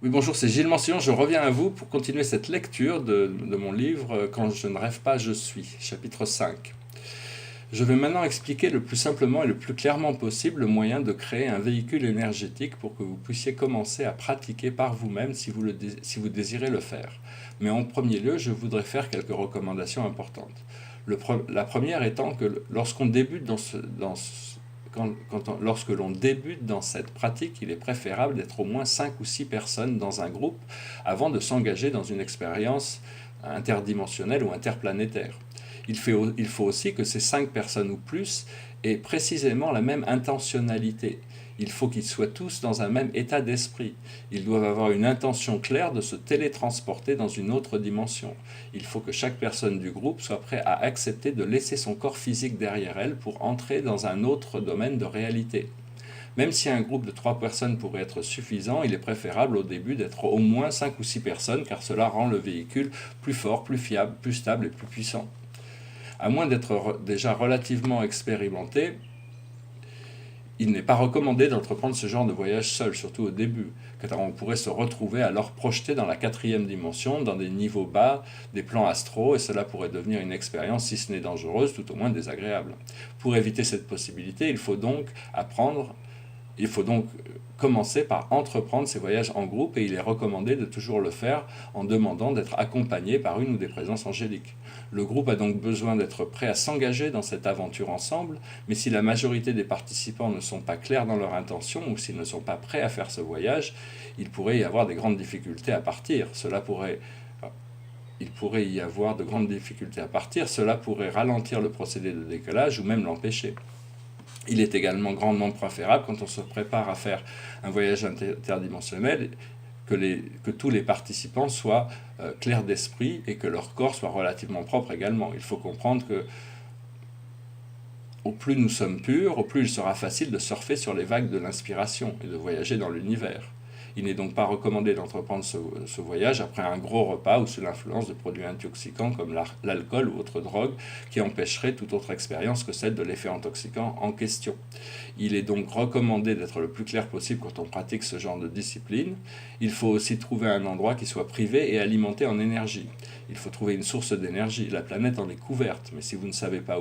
Oui, bonjour, c'est Gilles Mancillon. Je reviens à vous pour continuer cette lecture de mon livre Quand je ne rêve pas, je suis, chapitre 5. Je vais maintenant expliquer le plus simplement et le plus clairement possible le moyen de créer un véhicule énergétique pour que vous puissiez commencer à pratiquer par vous-même si vous désirez le faire. Mais en premier lieu, je voudrais faire quelques recommandations importantes. La première étant que lorsqu'on débute lorsque l'on débute dans cette pratique, il est préférable d'être au moins 5 ou 6 personnes dans un groupe avant de s'engager dans une expérience interdimensionnelle ou interplanétaire. Il faut aussi que ces 5 personnes ou plus aient précisément la même intentionnalité. Il faut qu'ils soient tous dans un même état d'esprit. Ils doivent avoir une intention claire de se télétransporter dans une autre dimension. Il faut que chaque personne du groupe soit prête à accepter de laisser son corps physique derrière elle pour entrer dans un autre domaine de réalité. Même si un groupe de 3 personnes pourrait être suffisant, il est préférable au début d'être au moins 5 ou 6 personnes car cela rend le véhicule plus fort, plus fiable, plus stable et plus puissant. À moins d'être déjà relativement expérimenté, il n'est pas recommandé d'entreprendre ce genre de voyage seul, surtout au début, car on pourrait se retrouver alors projeté dans la quatrième dimension, dans des niveaux bas, des plans astraux, et cela pourrait devenir une expérience, si ce n'est dangereuse, tout au moins désagréable. Pour éviter cette possibilité, il faut donc commencer par entreprendre ces voyages en groupe et il est recommandé de toujours le faire en demandant d'être accompagné par une ou des présences angéliques. Le groupe a donc besoin d'être prêt à s'engager dans cette aventure ensemble, mais si la majorité des participants ne sont pas clairs dans leur intention ou s'ils ne sont pas prêts à faire ce voyage, il pourrait y avoir des grandes difficultés à partir. Il pourrait y avoir de grandes difficultés à partir, cela pourrait ralentir le procédé de décollage ou même l'empêcher. Il est également grandement préférable, quand on se prépare à faire un voyage interdimensionnel, que tous les participants soient clairs d'esprit et que leur corps soit relativement propre également. Il faut comprendre que au plus nous sommes purs, au plus il sera facile de surfer sur les vagues de l'inspiration et de voyager dans l'univers. Il n'est donc pas recommandé d'entreprendre ce voyage après un gros repas ou sous l'influence de produits intoxicants comme l'alcool ou autre drogue qui empêcherait toute autre expérience que celle de l'effet intoxicant en question. Il est donc recommandé d'être le plus clair possible quand on pratique ce genre de discipline. Il faut aussi trouver un endroit qui soit privé et alimenté en énergie. Il faut trouver une source d'énergie. La planète en est couverte, mais si vous ne savez pas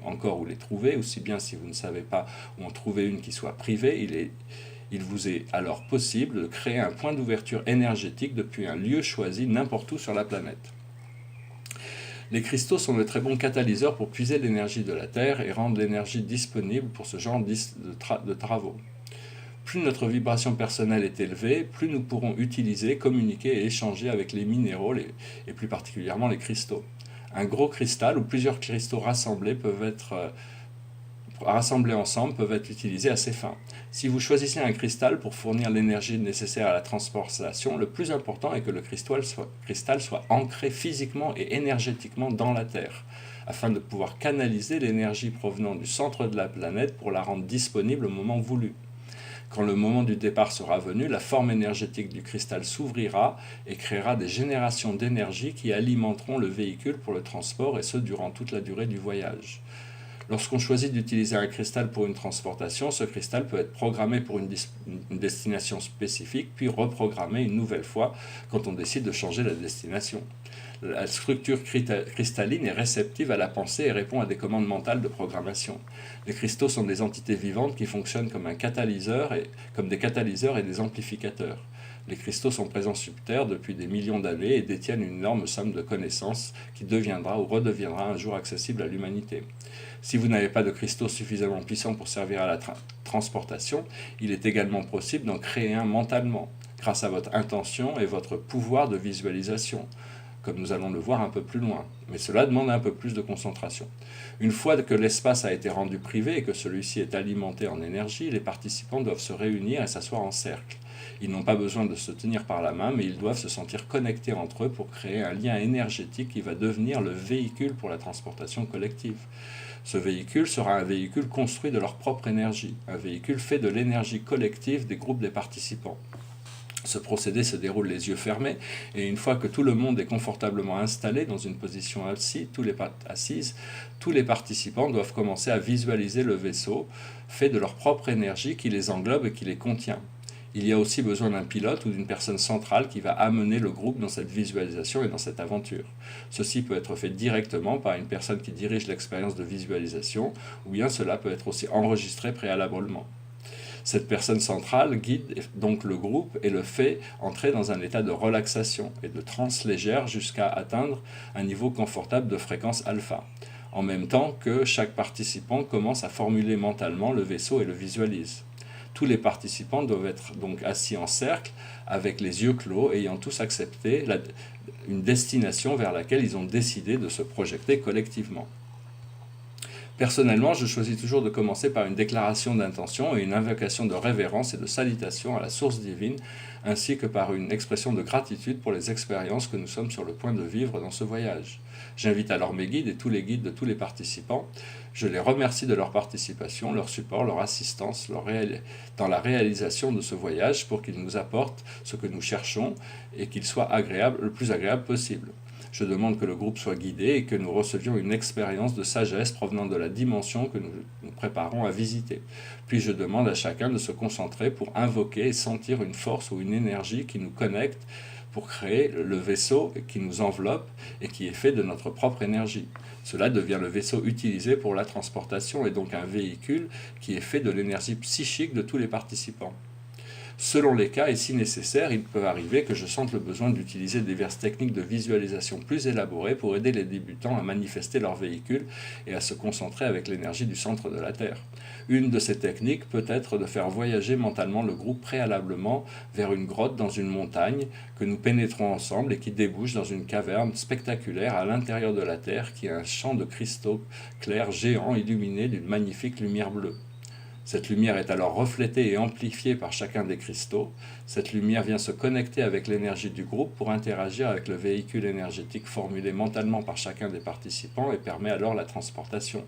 encore où les trouver, aussi bien si vous ne savez pas où en trouver une qui soit privée, il vous est alors possible de créer un point d'ouverture énergétique depuis un lieu choisi n'importe où sur la planète. Les cristaux sont de très bons catalyseurs pour puiser l'énergie de la Terre et rendre l'énergie disponible pour ce genre de travaux. Plus notre vibration personnelle est élevée, plus nous pourrons utiliser, communiquer et échanger avec les minéraux et plus particulièrement les cristaux. Un gros cristal ou plusieurs cristaux rassemblés ensemble peuvent être utilisés à ces fins. Si vous choisissez un cristal pour fournir l'énergie nécessaire à la transportation, le plus important est que le cristal soit ancré physiquement et énergétiquement dans la Terre, afin de pouvoir canaliser l'énergie provenant du centre de la planète pour la rendre disponible au moment voulu. Quand le moment du départ sera venu, la forme énergétique du cristal s'ouvrira et créera des générations d'énergie qui alimenteront le véhicule pour le transport et ce durant toute la durée du voyage. Lorsqu'on choisit d'utiliser un cristal pour une transportation, ce cristal peut être programmé pour une destination spécifique, puis reprogrammé une nouvelle fois quand on décide de changer la destination. La structure cristalline est réceptive à la pensée et répond à des commandes mentales de programmation. Les cristaux sont des entités vivantes qui fonctionnent comme des catalyseurs et des amplificateurs. Les cristaux sont présents sur Terre depuis des millions d'années et détiennent une énorme somme de connaissances qui deviendra ou redeviendra un jour accessible à l'humanité. Si vous n'avez pas de cristaux suffisamment puissants pour servir à la transportation, il est également possible d'en créer un mentalement, grâce à votre intention et votre pouvoir de visualisation, comme nous allons le voir un peu plus loin, mais cela demande un peu plus de concentration. Une fois que l'espace a été rendu privé et que celui-ci est alimenté en énergie, les participants doivent se réunir et s'asseoir en cercle. Ils n'ont pas besoin de se tenir par la main, mais ils doivent se sentir connectés entre eux pour créer un lien énergétique qui va devenir le véhicule pour la transportation collective. Ce véhicule sera un véhicule construit de leur propre énergie, un véhicule fait de l'énergie collective des groupes des participants. Ce procédé se déroule les yeux fermés et une fois que tout le monde est confortablement installé dans une position assise, tous les participants doivent commencer à visualiser le vaisseau fait de leur propre énergie qui les englobe et qui les contient. Il y a aussi besoin d'un pilote ou d'une personne centrale qui va amener le groupe dans cette visualisation et dans cette aventure. Ceci peut être fait directement par une personne qui dirige l'expérience de visualisation, ou bien cela peut être aussi enregistré préalablement. Cette personne centrale guide donc le groupe et le fait entrer dans un état de relaxation et de transe légère jusqu'à atteindre un niveau confortable de fréquence alpha, en même temps que chaque participant commence à formuler mentalement le vaisseau et le visualise. Tous les participants doivent être donc assis en cercle avec les yeux clos, ayant tous accepté une destination vers laquelle ils ont décidé de se projeter collectivement. Personnellement, je choisis toujours de commencer par une déclaration d'intention et une invocation de révérence et de salutation à la source divine, ainsi que par une expression de gratitude pour les expériences que nous sommes sur le point de vivre dans ce voyage. J'invite alors mes guides et tous les guides de tous les participants. Je les remercie de leur participation, leur support, leur assistance dans la réalisation de ce voyage pour qu'ils nous apportent ce que nous cherchons et qu'il soit le plus agréable possible. Je demande que le groupe soit guidé et que nous recevions une expérience de sagesse provenant de la dimension que nous nous préparons à visiter. Puis je demande à chacun de se concentrer pour invoquer et sentir une force ou une énergie qui nous connecte pour créer le vaisseau qui nous enveloppe et qui est fait de notre propre énergie. Cela devient le vaisseau utilisé pour la transportation et donc un véhicule qui est fait de l'énergie psychique de tous les participants. Selon les cas et si nécessaire, il peut arriver que je sente le besoin d'utiliser diverses techniques de visualisation plus élaborées pour aider les débutants à manifester leur véhicule et à se concentrer avec l'énergie du centre de la Terre. Une de ces techniques peut être de faire voyager mentalement le groupe préalablement vers une grotte dans une montagne que nous pénétrons ensemble et qui débouche dans une caverne spectaculaire à l'intérieur de la Terre qui est un champ de cristaux clairs géants illuminés d'une magnifique lumière bleue. Cette lumière est alors reflétée et amplifiée par chacun des cristaux. Cette lumière vient se connecter avec l'énergie du groupe pour interagir avec le véhicule énergétique formulé mentalement par chacun des participants et permet alors la transportation.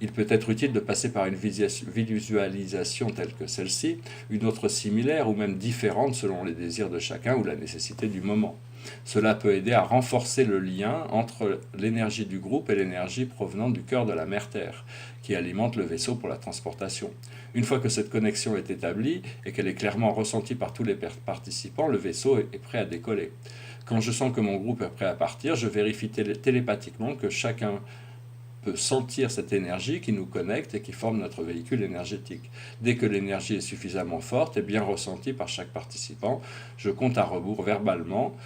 Il peut être utile de passer par une visualisation telle que celle-ci, une autre similaire ou même différente selon les désirs de chacun ou la nécessité du moment. Cela peut aider à renforcer le lien entre l'énergie du groupe et l'énergie provenant du cœur de la mère Terre, qui alimente le vaisseau pour la transportation. Une fois que cette connexion est établie et qu'elle est clairement ressentie par tous les participants, le vaisseau est prêt à décoller. Quand je sens que mon groupe est prêt à partir, je vérifie télépathiquement que chacun peut sentir cette énergie qui nous connecte et qui forme notre véhicule énergétique. Dès que l'énergie est suffisamment forte et bien ressentie par chaque participant, je compte à rebours verbalement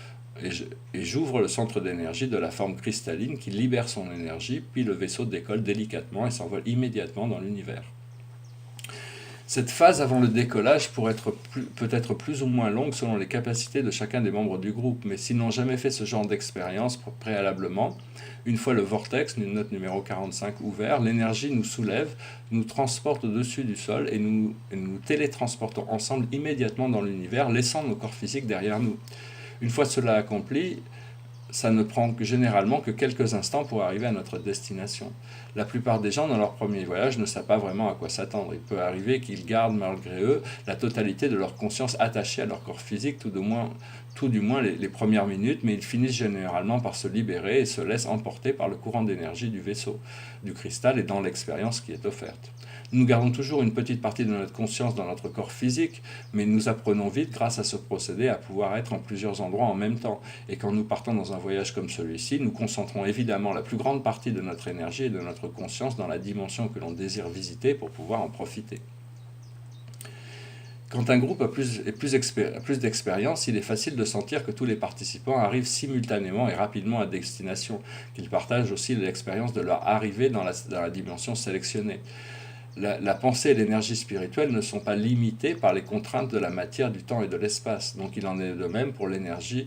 et j'ouvre le centre d'énergie de la forme cristalline qui libère son énergie, puis le vaisseau décolle délicatement et s'envole immédiatement dans l'univers. Cette phase avant le décollage peut être plus ou moins longue selon les capacités de chacun des membres du groupe, mais s'ils n'ont jamais fait ce genre d'expérience préalablement, une fois le vortex, note numéro 45, ouvert, l'énergie nous soulève, nous transporte au-dessus du sol et nous télétransportons ensemble immédiatement dans l'univers, laissant nos corps physiques derrière nous. Une fois cela accompli, ça ne prend généralement que quelques instants pour arriver à notre destination. La plupart des gens dans leur premier voyage ne savent pas vraiment à quoi s'attendre. Il peut arriver qu'ils gardent malgré eux la totalité de leur conscience attachée à leur corps physique, tout du moins les premières minutes, mais ils finissent généralement par se libérer et se laissent emporter par le courant d'énergie du vaisseau, du cristal et dans l'expérience qui est offerte. Nous gardons toujours une petite partie de notre conscience dans notre corps physique, mais nous apprenons vite, grâce à ce procédé, à pouvoir être en plusieurs endroits en même temps. Et quand nous partons dans un voyage comme celui-ci, nous concentrons évidemment la plus grande partie de notre énergie et de notre conscience dans la dimension que l'on désire visiter pour pouvoir en profiter. Quand un groupe a plus d'expérience, il est facile de sentir que tous les participants arrivent simultanément et rapidement à destination, qu'ils partagent aussi l'expérience de leur arrivée dans la dimension sélectionnée. La pensée et l'énergie spirituelle ne sont pas limitées par les contraintes de la matière, du temps et de l'espace. Donc il en est de même pour l'énergie,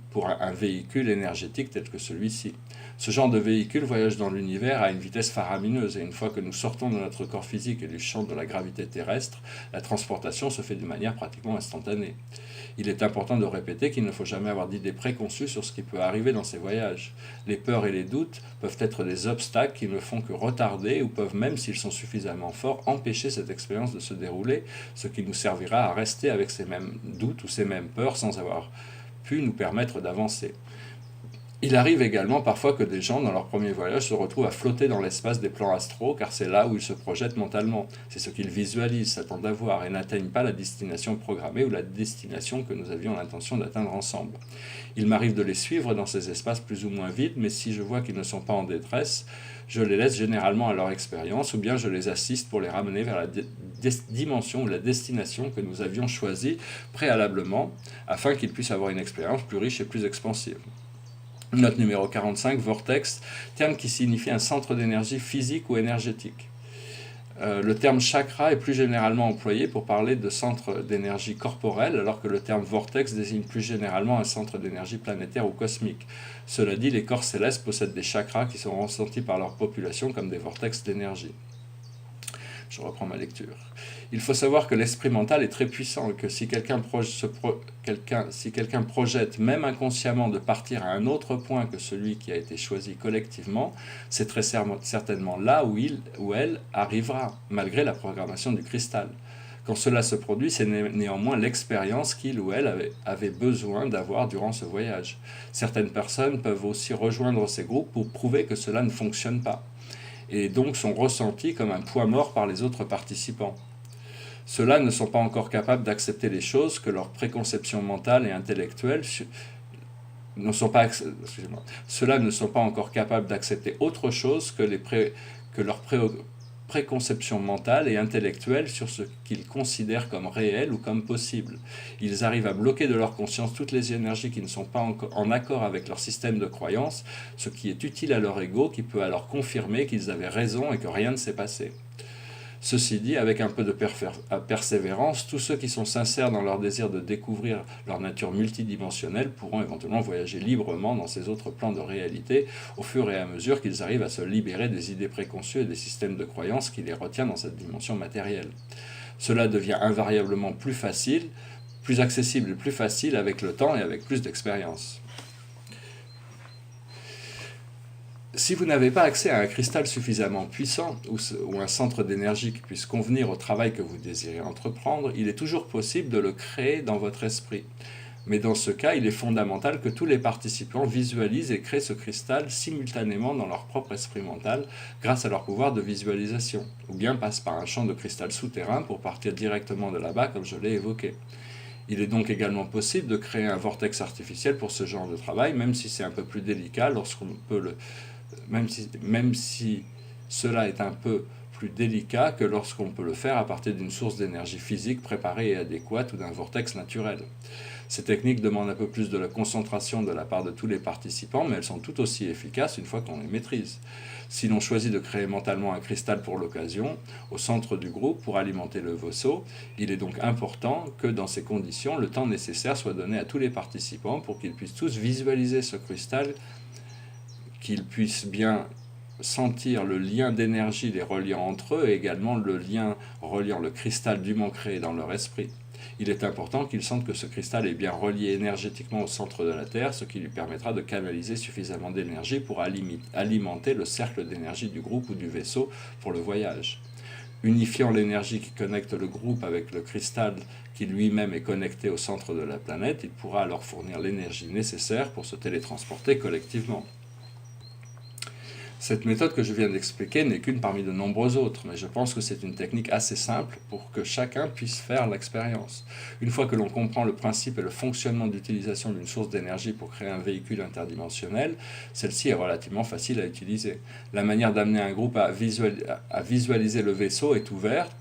pour un véhicule énergétique tel que celui-ci. Ce genre de véhicule voyage dans l'univers à une vitesse faramineuse et une fois que nous sortons de notre corps physique et du champ de la gravité terrestre, la transportation se fait de manière pratiquement instantanée. Il est important de répéter qu'il ne faut jamais avoir d'idées préconçues sur ce qui peut arriver dans ces voyages. Les peurs et les doutes peuvent être des obstacles qui ne font que retarder ou peuvent même, s'ils sont suffisamment forts, empêcher cette expérience de se dérouler, ce qui nous servira à rester avec ces mêmes doutes ou ces mêmes peurs sans avoir pu nous permettre d'avancer. Il arrive également parfois que des gens, dans leur premier voyage, se retrouvent à flotter dans l'espace des plans astraux, car c'est là où ils se projettent mentalement. C'est ce qu'ils visualisent, s'attendent à voir, et n'atteignent pas la destination programmée ou la destination que nous avions l'intention d'atteindre ensemble. Il m'arrive de les suivre dans ces espaces plus ou moins vides, mais si je vois qu'ils ne sont pas en détresse, je les laisse généralement à leur expérience, ou bien je les assiste pour les ramener vers la dimension ou la destination que nous avions choisie préalablement, afin qu'ils puissent avoir une expérience plus riche et plus expansive. Note numéro 45, vortex, terme qui signifie un centre d'énergie physique ou énergétique. Le terme chakra est plus généralement employé pour parler de centre d'énergie corporel, alors que le terme vortex désigne plus généralement un centre d'énergie planétaire ou cosmique. Cela dit, les corps célestes possèdent des chakras qui sont ressentis par leur population comme des vortex d'énergie. Je reprends ma lecture. Il faut savoir que l'esprit mental est très puissant et que si quelqu'un projette, même inconsciemment, de partir à un autre point que celui qui a été choisi collectivement, c'est très certainement là où il ou elle arrivera, malgré la programmation du cristal. Quand cela se produit, c'est néanmoins l'expérience qu'il ou elle avait besoin d'avoir durant ce voyage. Certaines personnes peuvent aussi rejoindre ces groupes pour prouver que cela ne fonctionne pas, et donc sont ressentis comme un poids mort par les autres participants. Ceux-là ne sont pas encore capables d'accepter les choses que leur préconception mentale et intellectuelle Ceux-là ne sont pas encore capables d'accepter autre chose que leur préconception mentale et intellectuelle sur ce qu'ils considèrent comme réel ou comme possible. Ils arrivent à bloquer de leur conscience toutes les énergies qui ne sont pas en accord avec leur système de croyance, ce qui est utile à leur ego qui peut alors confirmer qu'ils avaient raison et que rien ne s'est passé. Ceci dit, avec un peu de persévérance, tous ceux qui sont sincères dans leur désir de découvrir leur nature multidimensionnelle pourront éventuellement voyager librement dans ces autres plans de réalité au fur et à mesure qu'ils arrivent à se libérer des idées préconçues et des systèmes de croyances qui les retiennent dans cette dimension matérielle. Cela devient invariablement plus facile, plus accessible et plus facile avec le temps et avec plus d'expérience. Si vous n'avez pas accès à un cristal suffisamment puissant ou un centre d'énergie qui puisse convenir au travail que vous désirez entreprendre, il est toujours possible de le créer dans votre esprit. Mais dans ce cas, il est fondamental que tous les participants visualisent et créent ce cristal simultanément dans leur propre esprit mental grâce à leur pouvoir de visualisation, ou bien passent par un champ de cristal souterrain pour partir directement de là-bas comme je l'ai évoqué. Il est donc également possible de créer un vortex artificiel pour ce genre de travail, même si c'est un peu plus délicat lorsqu'on peut même si cela est un peu plus délicat que lorsqu'on peut le faire à partir d'une source d'énergie physique préparée et adéquate ou d'un vortex naturel. Ces techniques demandent un peu plus de la concentration de la part de tous les participants, mais elles sont tout aussi efficaces une fois qu'on les maîtrise. Si l'on choisit de créer mentalement un cristal pour l'occasion, au centre du groupe pour alimenter le vaisseau, il est donc important que dans ces conditions, le temps nécessaire soit donné à tous les participants pour qu'ils puissent tous visualiser ce cristal, qu'ils puissent bien sentir le lien d'énergie les reliant entre eux et également le lien reliant le cristal dûment créé dans leur esprit. Il est important qu'ils sentent que ce cristal est bien relié énergétiquement au centre de la Terre, ce qui lui permettra de canaliser suffisamment d'énergie pour alimenter le cercle d'énergie du groupe ou du vaisseau pour le voyage. Unifiant l'énergie qui connecte le groupe avec le cristal qui lui-même est connecté au centre de la planète, il pourra alors fournir l'énergie nécessaire pour se télétransporter collectivement. Cette méthode que je viens d'expliquer n'est qu'une parmi de nombreuses autres, mais je pense que c'est une technique assez simple pour que chacun puisse faire l'expérience. Une fois que l'on comprend le principe et le fonctionnement d'utilisation d'une source d'énergie pour créer un véhicule interdimensionnel, celle-ci est relativement facile à utiliser. La manière d'amener un groupe à visualiser le vaisseau est ouverte,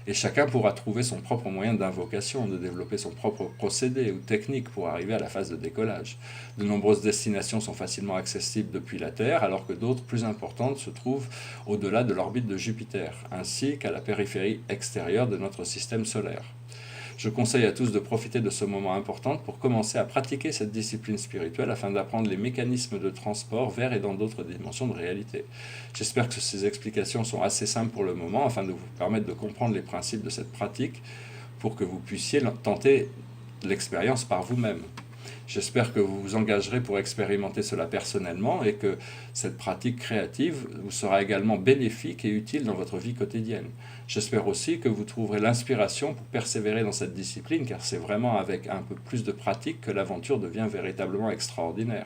et chacun pourra trouver son propre moyen d'invocation, de développer son propre procédé ou technique pour arriver à la phase de décollage. De nombreuses destinations sont facilement accessibles depuis la Terre, alors que d'autres plus importantes se trouvent au-delà de l'orbite de Jupiter, ainsi qu'à la périphérie extérieure de notre système solaire. Je conseille à tous de profiter de ce moment important pour commencer à pratiquer cette discipline spirituelle afin d'apprendre les mécanismes de transport vers et dans d'autres dimensions de réalité. J'espère que ces explications sont assez simples pour le moment afin de vous permettre de comprendre les principes de cette pratique pour que vous puissiez tenter l'expérience par vous-même. J'espère que vous vous engagerez pour expérimenter cela personnellement et que cette pratique créative vous sera également bénéfique et utile dans votre vie quotidienne. J'espère aussi que vous trouverez l'inspiration pour persévérer dans cette discipline, car c'est vraiment avec un peu plus de pratique que l'aventure devient véritablement extraordinaire.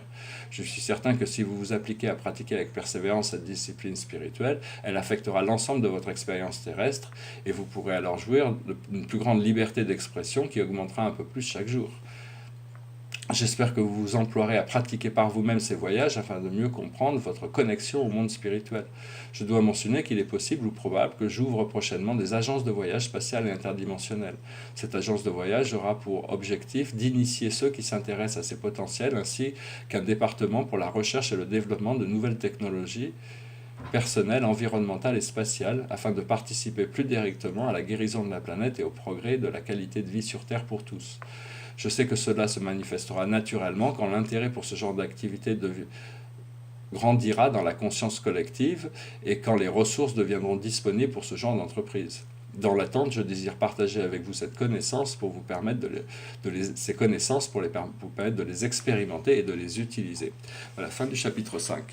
Je suis certain que si vous vous appliquez à pratiquer avec persévérance cette discipline spirituelle, elle affectera l'ensemble de votre expérience terrestre et vous pourrez alors jouir d'une plus grande liberté d'expression qui augmentera un peu plus chaque jour. J'espère que vous vous emploierez à pratiquer par vous-même ces voyages afin de mieux comprendre votre connexion au monde spirituel. Je dois mentionner qu'il est possible ou probable que j'ouvre prochainement des agences de voyage spatiales et interdimensionnelles. Cette agence de voyage aura pour objectif d'initier ceux qui s'intéressent à ces potentiels ainsi qu'un département pour la recherche et le développement de nouvelles technologies personnelles, environnementales et spatiales afin de participer plus directement à la guérison de la planète et au progrès de la qualité de vie sur Terre pour tous. Je sais que cela se manifestera naturellement quand l'intérêt pour ce genre d'activité grandira dans la conscience collective et quand les ressources deviendront disponibles pour ce genre d'entreprise. Dans l'attente, je désire partager avec vous cette connaissance pour vous permettre ces connaissances pour vous permettre de les expérimenter et de les utiliser. Voilà, fin du chapitre 5.